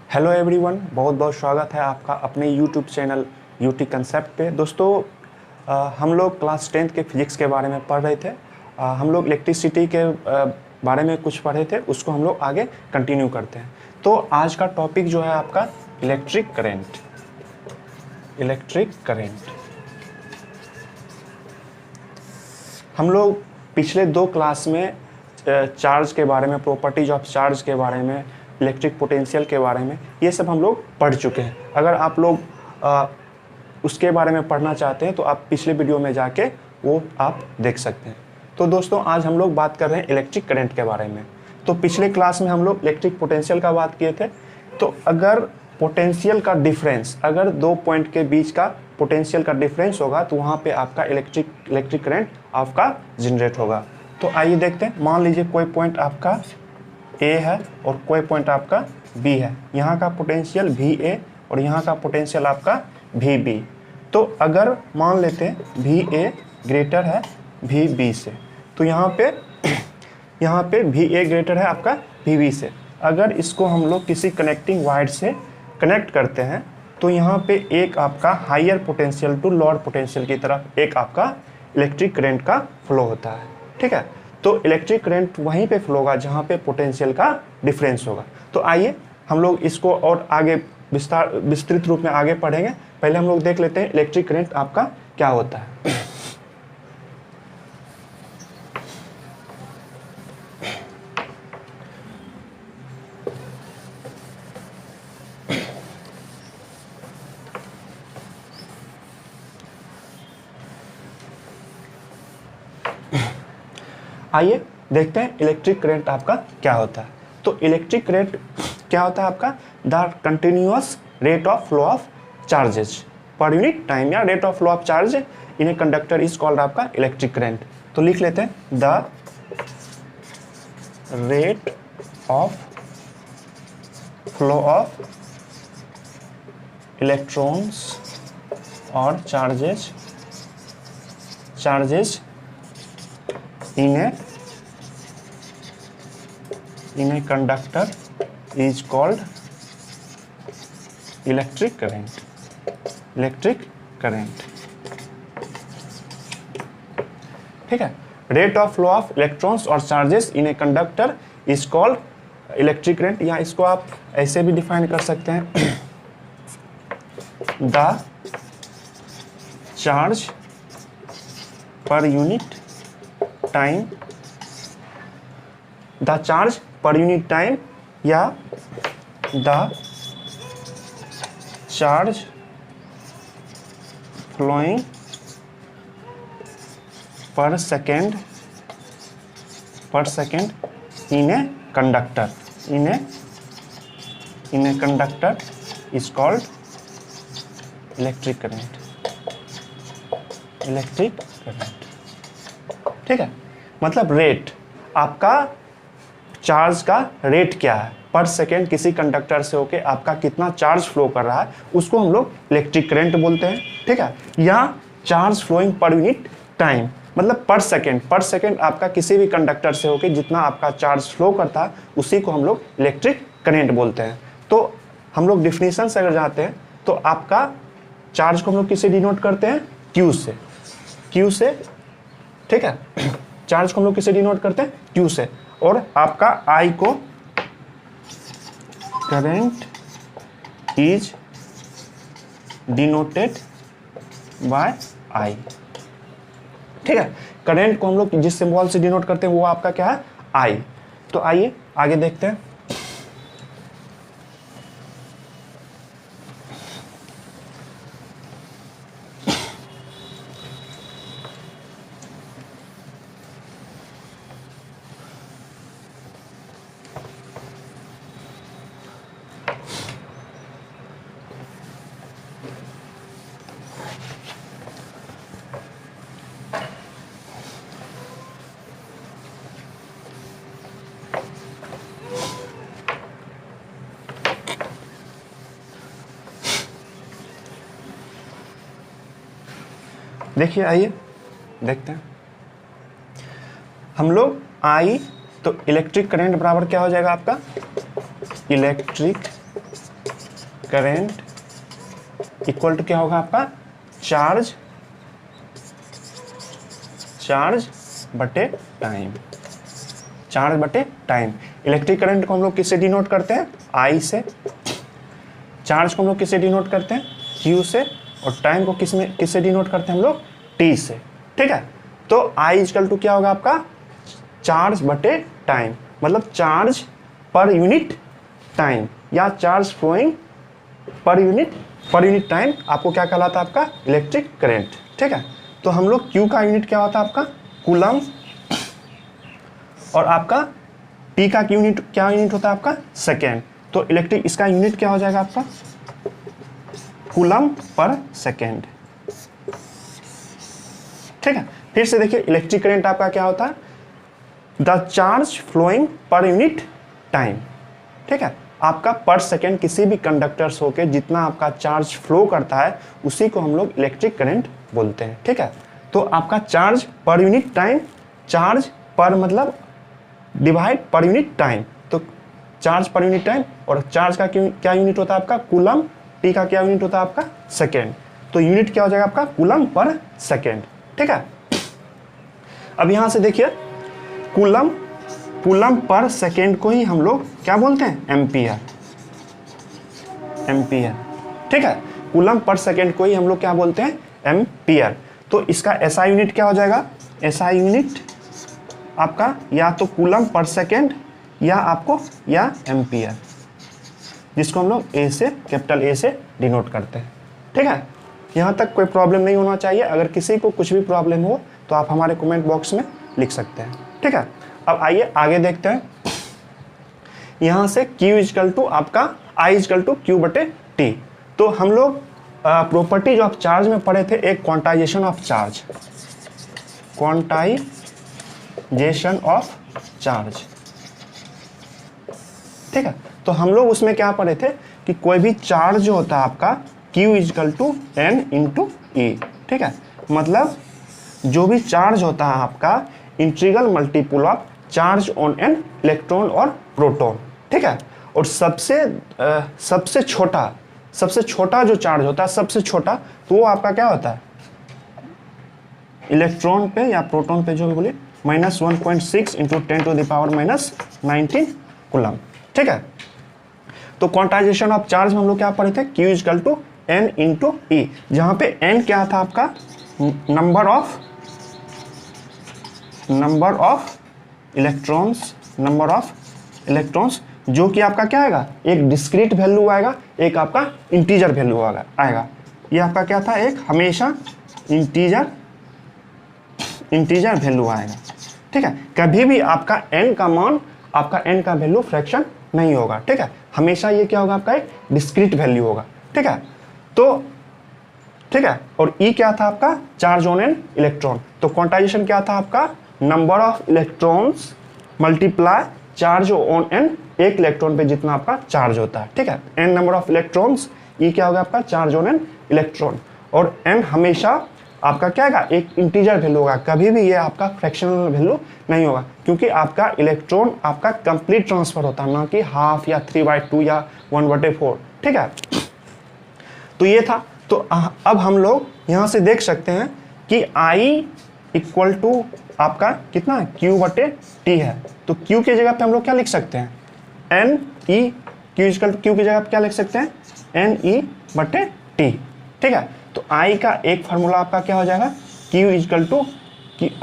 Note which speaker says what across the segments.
Speaker 1: Hello everyone, बहुत बहुत स्वागत है आपका अपने यूट्यूब चैनल यूटी कंसेप्ट पे। दोस्तों हम लोग क्लास 10th के फिजिक्स के बारे में पढ़ रहे थे। हम लोग इलेक्ट्रिसिटी के बारे में कुछ पढ़े थे, उसको हम लोग आगे कंटिन्यू करते हैं। तो आज का टॉपिक जो है आपका इलेक्ट्रिक करेंट। इलेक्ट्रिक करेंट हम लोग पिछले दो क्लास में चार्ज के बारे में, प्रॉपर्टीज ऑफ चार्ज के बारे में, इलेक्ट्रिक पोटेंशियल के बारे में, ये सब हम लोग पढ़ चुके हैं। अगर आप लोग उसके बारे में पढ़ना चाहते हैं तो आप पिछले वीडियो में जाके वो आप देख सकते हैं। तो दोस्तों आज हम लोग बात कर रहे हैं इलेक्ट्रिक करंट के बारे में। तो पिछले क्लास में हम लोग इलेक्ट्रिक पोटेंशियल का बात किए थे। तो अगर पोटेंशियल का डिफरेंस, अगर दो पॉइंट के बीच का पोटेंशियल का डिफरेंस होगा तो वहाँ पे आपका इलेक्ट्रिक करंट आपका जनरेट होगा। तो आइए देखते हैं। मान लीजिए कोई पॉइंट आपका ए है और कोई पॉइंट आपका बी है। यहाँ का पोटेंशियल भी ए और यहाँ का पोटेंशियल आपका भी बी। तो अगर मान लेते हैं भी ए ग्रेटर है भी बी से, तो यहाँ पे भी ए ग्रेटर है आपका भी बी से। अगर इसको हम लोग किसी कनेक्टिंग वायर से कनेक्ट करते हैं तो यहाँ पे एक आपका higher potential to lower potential की तरफ एक आपका इलेक्ट्रिक करंट का फ्लो होता है। ठीक है, तो इलेक्ट्रिक करंट वहीं पे फ्लो होगा जहाँ पे पोटेंशियल का डिफरेंस होगा। तो आइए हम लोग इसको और आगे विस्तृत रूप में आगे पढ़ेंगे। पहले हम लोग देख लेते हैं इलेक्ट्रिक करंट आपका क्या होता है। आइए देखते हैं इलेक्ट्रिक करंट आपका क्या होता है। तो इलेक्ट्रिक करंट क्या होता है आपका? The continuous rate of flow of charges per unit time, या rate of flow of charge in a conductor is called आपका इलेक्ट्रिक करंट। तो लिख लेते हैं the rate of flow of electrons और charges in a conductor is called electric current. ठीक है, rate of flow of electrons और charges in a conductor is called electric current, या इसको आप ऐसे भी डिफाइन कर सकते हैं the charge per unit time, the charge per unit time, या the charge flowing per second in a conductor is called electric current. ठीक है, मतलब रेट, आपका चार्ज का रेट क्या है पर सेकेंड किसी कंडक्टर से होके आपका कितना चार्ज फ्लो कर रहा है, उसको हम लोग इलेक्ट्रिक करंट बोलते हैं। ठीक है, या charge flowing per unit time, मतलब पर सेकेंड आपका किसी भी कंडक्टर से होके जितना आपका चार्ज फ्लो करता है उसी को हम लोग इलेक्ट्रिक करंट बोलते हैं। तो हम लोग डिफिनीशन से अगर जाते हैं तो आपका चार्ज को हम लोग किससे डिनोट करते हैं? क्यू से। ठीक है, चार्ज को हम लोग किससे डिनोट करते हैं? क्यू से। और आपका आई को करंट इज डिनोटेड बाय आई। ठीक है, करंट को हम लोग जिस सिंबल से डिनोट करते हैं वो आपका क्या है? आई। तो आइए आगे देखते हैं। देखिए, आइए देखते हैं हम लोग। आई तो इलेक्ट्रिक करंट बराबर क्या हो जाएगा आपका? इलेक्ट्रिक करेंट इक्वल टू क्या होगा आपका, चार्ज बटे टाइम, चार्ज बटे टाइम। इलेक्ट्रिक करंट को हम लोग किससे डिनोट करते हैं, आई से। चार्ज को हम लोग किससे डिनोट करते हैं, क्यू से। और टाइम को किससे डिनोट करते हैं हम लोग, टी से। ठीक है, तो आई इक्वल टू क्या होगा आपका, चार्ज बटे टाइम, मतलब चार्ज पर यूनिट टाइम या charge flowing per unit time आपको क्या कहलाता है, आपका इलेक्ट्रिक करंट। ठीक है, तो हम लोग क्यू का यूनिट क्या होता है आपका, कूलम, और आपका टी का यूनिट क्या यूनिट होता है आपका, सेकेंड। तो इलेक्ट्रिक इसका यूनिट क्या हो जाएगा आपका, कूलम पर सेकेंड। ठीक है, फिर से देखिए इलेक्ट्रिक करंट आपका क्या होता है, the charge flowing per unit time. ठीक है, आपका पर सेकेंड किसी भी कंडक्टर से होकर जितना आपका चार्ज फ्लो करता है उसी को हम लोग इलेक्ट्रिक करंट बोलते हैं। ठीक है, तो आपका charge per unit time, charge पर मतलब डिवाइड पर यूनिट टाइम, तो चार्ज पर यूनिट टाइम, और चार्ज का क्या यूनिट होता है आपका, कूलम, टी का क्या यूनिट होता है आपका, सेकेंड। तो यूनिट क्या हो जाएगा आपका, कूलम पर सेकेंड। ठीक है, अब यहां से देखिए कूलम पर सेकेंड को ही हम लोग क्या बोलते हैं, एम्पियर। ठीक है, कूलम पर सेकेंड को ही हम लोग क्या बोलते हैं, एम्पियर। तो इसका एसआई यूनिट क्या हो जाएगा, एसआई यूनिट आपका या तो कूलम पर सेकेंड या एम्पियर, जिसको हम लोग ए से, कैपिटल ए से डिनोट करते हैं। ठीक है, यहाँ तक कोई प्रॉब्लम नहीं होना चाहिए। अगर किसी को कुछ भी प्रॉब्लम हो तो आप हमारे कमेंट बॉक्स में लिख सकते हैं। ठीक है, अब आइए आगे देखते हैं। यहाँ से Q इजकल टू आपका I इजकल टू Q बटे T। तो हम लोग प्रॉपर्टीज ऑफ चार्ज में पढ़े थे एक quantization of charge, quantization of charge. ठीक है, तो हम लोग उसमें क्या पढ़े थे कि कोई भी चार्ज जो होता है आपका Q equal to N into E। ठीक है, मतलब जो भी चार्ज होता है आपका integral multiple of charge on an electron और प्रोटॉन। ठीक है, और सबसे छोटा जो चार्ज होता है, सबसे छोटा, तो वो आपका क्या होता है, इलेक्ट्रॉन पे या प्रोटॉन पे जो भी बोले, -1.6 इंटू 10⁻⁻19 कूलम। ठीक है, तो क्वांटाइजेशन ऑफ चार्ज में हम लोग क्या पढ़े थे, Q equal to N into E, जहां पे N क्या था आपका, नंबर ऑफ इलेक्ट्रॉन्स, जो कि आपका क्या आएगा, एक डिस्क्रीट वैल्यू आएगा, एक आपका इंटीजर वैल्यू आएगा। ये आपका क्या था, एक हमेशा इंटीजर वैल्यू आएगा। ठीक है, कभी भी आपका n का मान, आपका n का वैल्यू फ्रैक्शन नहीं होगा। ठीक है, हमेशा ये क्या होगा, आपका एक डिस्क्रीट वैल्यू होगा। ठीक है, तो ठीक है, और E क्या था आपका, चार्ज ऑन एन इलेक्ट्रॉन। तो क्वांटाइजेशन क्या था आपका, number of electrons multiply charge on an, एक इलेक्ट्रॉन पे जितना आपका चार्ज होता है। ठीक है, n number of electrons, E क्या होगा आपका, चार्ज ऑन एन इलेक्ट्रॉन, और n हमेशा आपका क्या होगा, एक इंटीजर वैल्यू होगा, कभी भी ये आपका फ्रैक्शनल वैल्यू नहीं होगा, क्योंकि आपका इलेक्ट्रॉन आपका कंप्लीट ट्रांसफर होता है, ना कि हाफ या 3/2 या 1/4। ठीक है, तो ये था। तो अब हम लोग यहाँ से देख सकते हैं कि I इक्वल टू आपका कितना है, Q बटे T है। तो Q की जगह पे हम लोग क्या लिख सकते हैं, NE, Q equal to Q की जगह पे क्या लिख सकते हैं, NE बटे T। ठीक है, तो I का एक फार्मूला आपका क्या हो जाएगा, Q equal to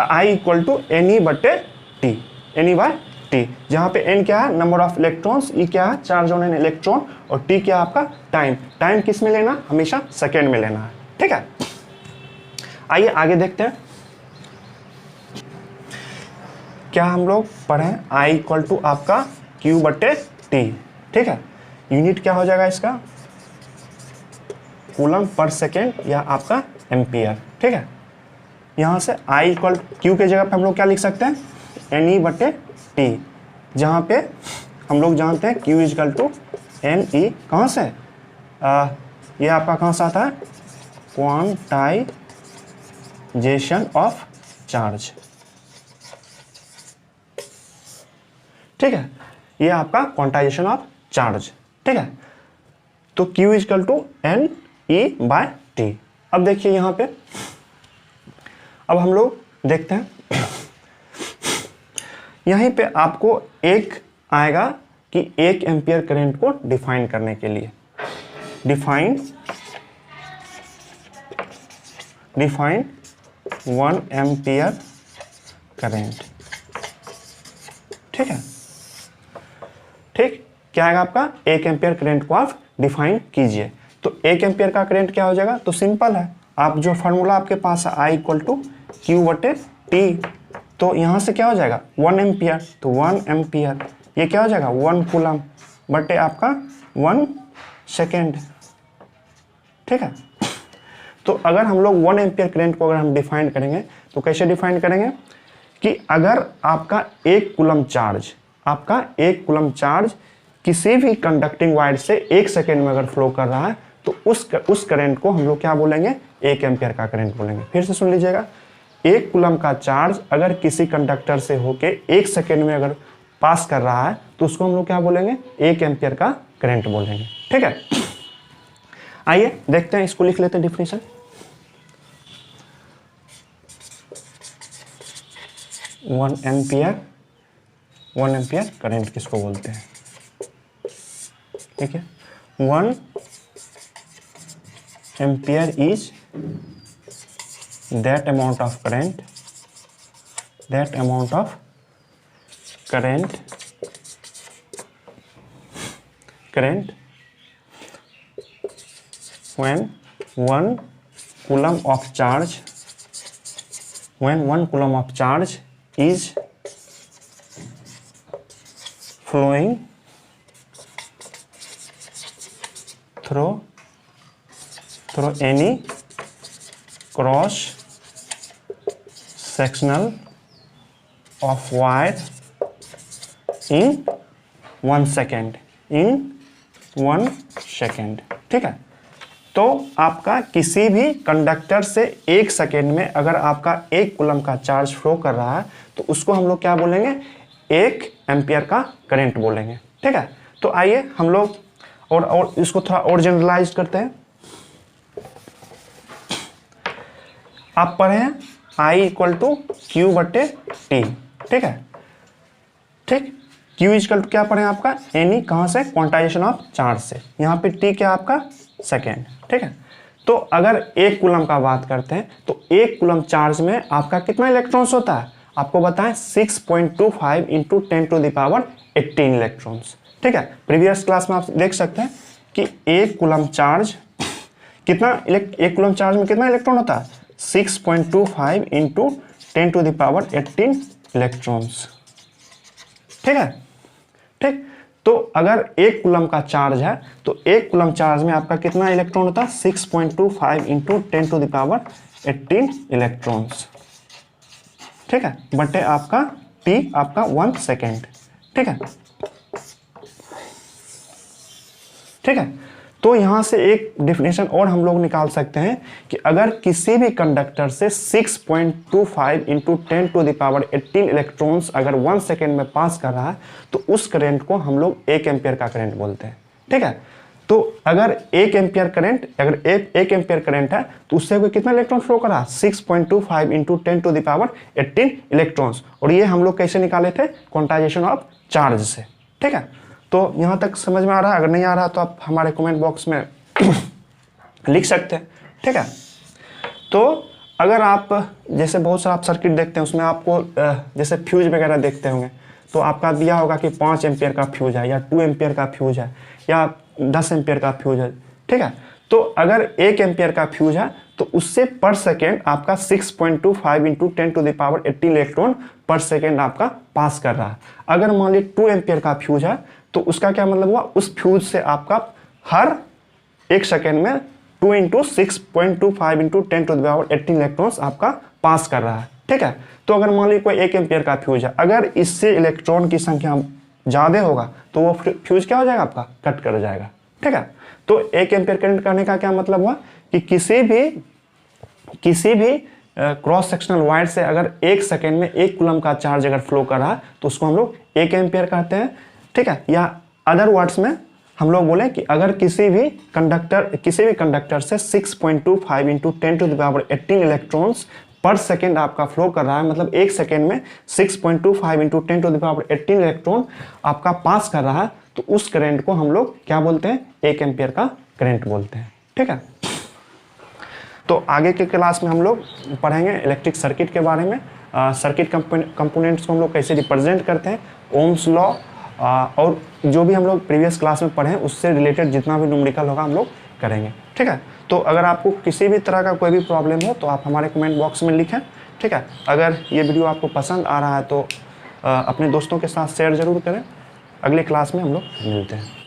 Speaker 1: I equal to NE बटे T, NE बाय T, जहाँ पे N क्या है, नंबर ऑफ इलेक्ट्रॉन्स, E क्या है, चार्ज ऑन एन इलेक्ट्रॉन, और T क्या है आपका टाइम किस में लेना, हमेशा सेकेंड में लेना है। ठीक है, आइए आगे देखते हैं क्या हम लोग पढ़े, I इक्वल टू आपका Q बटे T। ठीक है, यूनिट क्या हो जाएगा इसका, कूलम पर सेकेंड या आपका एम्पियर। ठीक है, यहाँ से I इक्वल Q के जगह पे हम लोग क्या लिख सकते हैं, NE बटे T, जहाँ पे हम लोग जानते हैं Q इक्वल टू NE, कहाँ से, ये आपका कहाँ से आता है, क्वांटाइजेशन ऑफ चार्ज। ठीक है, ये आपका क्वांटाइजेशन ऑफ चार्ज। ठीक है, तो Q equal to N E by T. अब देखिए यहाँ पे, अब हम लोग देखते हैं यहीं पे आपको एक आएगा कि 1 एम्पियर करंट को डिफाइन करने के लिए डिफाइन 1 एम्पियर करंट। ठीक है, ठीक, क्या आएगा आपका 1 एम्पियर करंट को आप डिफाइन कीजिए। तो 1 एम्पियर का करंट क्या हो जाएगा, तो सिंपल है, आप जो फार्मूला आपके पास है I इक्वल टू क्यू बटे टी, तो यहाँ से क्या हो जाएगा 1 एम्पियर, तो 1 एम्पियर ये क्या हो जाएगा 1 कूलम बटे आपका 1 सेकेंड। ठीक है, तो अगर हम लोग 1 एम्पियर करंट को अगर हम डिफाइन करेंगे तो कैसे डिफाइन करेंगे कि अगर आपका 1 कूलम चार्ज किसी भी कंडक्टिंग वायर से 1 सेकेंड में अगर फ्लो कर रहा है तो उस करंट को हम लोग क्या बोलेंगे 1 एम्पियर का करंट बोलेंगे। फिर से सुन लीजिएगा, 1 कूलम का चार्ज अगर किसी कंडक्टर से होके 1 सेकेंड में अगर पास कर रहा है तो उसको हम लोग क्या बोलेंगे 1 एम्पियर का करंट बोलेंगे। ठीक है, आइए देखते हैं, इसको लिख लेते हैं डिफिनेशन। वन एम्पियर करंट किसको बोलते हैं। ठीक है, 1 ampere is that amount of current when 1 coulomb of charge is flowing through any cross sectional of wire in 1 second। ठीक है, तो आपका किसी भी कंडक्टर से 1 सेकेंड में अगर आपका 1 कूलम का चार्ज फ्लो कर रहा है तो उसको हम लोग क्या बोलेंगे 1 एम्पियर का करंट बोलेंगे। ठीक है, तो आइए हम लोग और इसको थोड़ा और जनरलाइज करते हैं। आप पढ़े हैं I इक्वल टू क्यू बटे टी। ठीक है, ठीक, क्यू इक्वल टू क्या पढ़े हैं आपका एनी, कहाँ से क्वांटाइजेशन ऑफ चार्ज से, यहाँ पे टी क्या आपका सेकेंड। ठीक है, तो अगर 1 कूलम का बात करते हैं तो 1 कूलम चार्ज में आपका कितना इलेक्ट्रॉन्स होता है, आपको बताएं 6.25 into 10 to the power 18 electrons. ठीक है, प्रीवियस क्लास में आप देख सकते हैं कि 1 कूलम चार्ज में कितना इलेक्ट्रॉन होता है 6.25 into 10 to the power 18 electrons. ठीक है, ठीक, तो अगर 1 कूलम का चार्ज है तो 1 कूलम चार्ज में आपका कितना इलेक्ट्रॉन होता है 6.25 into 10 to the power 18 electrons. ठीक है, बटे आपका टी आपका 1 सेकेंड। ठीक है, ठीक है, तो यहां से एक डेफिनेशन और हम लोग निकाल सकते हैं कि अगर किसी भी कंडक्टर से 6.25 into 10 to the power 18 electrons अगर 1 सेकेंड में पास कर रहा है तो उस करंट को हम लोग 1 एम्पियर का करंट बोलते हैं। ठीक है, तो अगर 1 एम्पियर करंट है तो उससे कोई कितना इलेक्ट्रॉन फ्लो कर रहा है 6.25 into 10 to the power 18 electrons, और ये हम लोग कैसे निकाले थे क्वांटाइजेशन ऑफ चार्ज से। ठीक है, तो यहाँ तक समझ में आ रहा है, अगर नहीं आ रहा तो आप हमारे कमेंट बॉक्स में लिख सकते हैं। ठीक है, तो अगर आप जैसे बहुत सारा आप सर्किट देखते हैं उसमें आपको जैसे फ्यूज वगैरह देखते होंगे तो आपका दिया होगा कि 5 एम्पियर का फ्यूज है या 2 एम्पियर का फ्यूज है या 10 एम्पियर का फ्यूज है। ठीक है, तो अगर 1 एम्पियर का फ्यूज है तो उससे पर सेकेंड आपका 6.25 into 10 to the power 18 electron per second आपका पास कर रहा है। अगर मान ली 2 एम्पियर का फ्यूज है तो उसका क्या मतलब हुआ, उस फ्यूज से आपका हर 1 सेकेंड में 2 into 6.25 into 10 to the power 18 electrons आपका पास कर रहा है। ठीक है, तो अगर मान ली कोई 1 एम्पियर का फ्यूज है, अगर इससे इलेक्ट्रॉन की संख्या ज़्यादा होगा तो वो फ्यूज क्या हो जाएगा आपका कट कर जाएगा। ठीक है, तो 1 एम्पियर करंट करने का क्या मतलब हुआ कि किसी भी क्रॉस सेक्शनल वायर से अगर 1 सेकेंड में 1 कूलम का चार्ज अगर फ्लो कर रहा है तो उसको हम लोग 1 एम्पियर कहते हैं। ठीक है, या अदर वर्ड्स में हम लोग बोले कि अगर किसी भी कंडक्टर से 6.25 इंटू 10⁻18 इलेक्ट्रॉन्स पर सेकेंड आपका फ्लो कर रहा है, मतलब एक सेकेंड में 6.25 इंटू 10⁻18 इलेक्ट्रॉन आपका पास कर रहा है, तो उस करंट को हम लोग क्या बोलते हैं, 1 एम्पियर का करंट बोलते हैं। ठीक है, तो आगे के क्लास में हम लोग पढ़ेंगे इलेक्ट्रिक सर्किट के बारे में, सर्किट कंपोनेंट्स को हम लोग कैसे रिप्रेजेंट करते हैं, ओम्स लॉ, और जो भी हम लोग प्रीवियस क्लास में पढ़े हैं उससे रिलेटेड जितना भी न्यूमेरिकल होगा हम लोग करेंगे। ठीक है, तो अगर आपको किसी भी तरह का कोई भी प्रॉब्लम हो तो आप हमारे कमेंट बॉक्स में लिखें। ठीक है, अगर ये वीडियो आपको पसंद आ रहा है तो अपने दोस्तों के साथ शेयर ज़रूर करें। अगले क्लास में हम लोग मिलते हैं।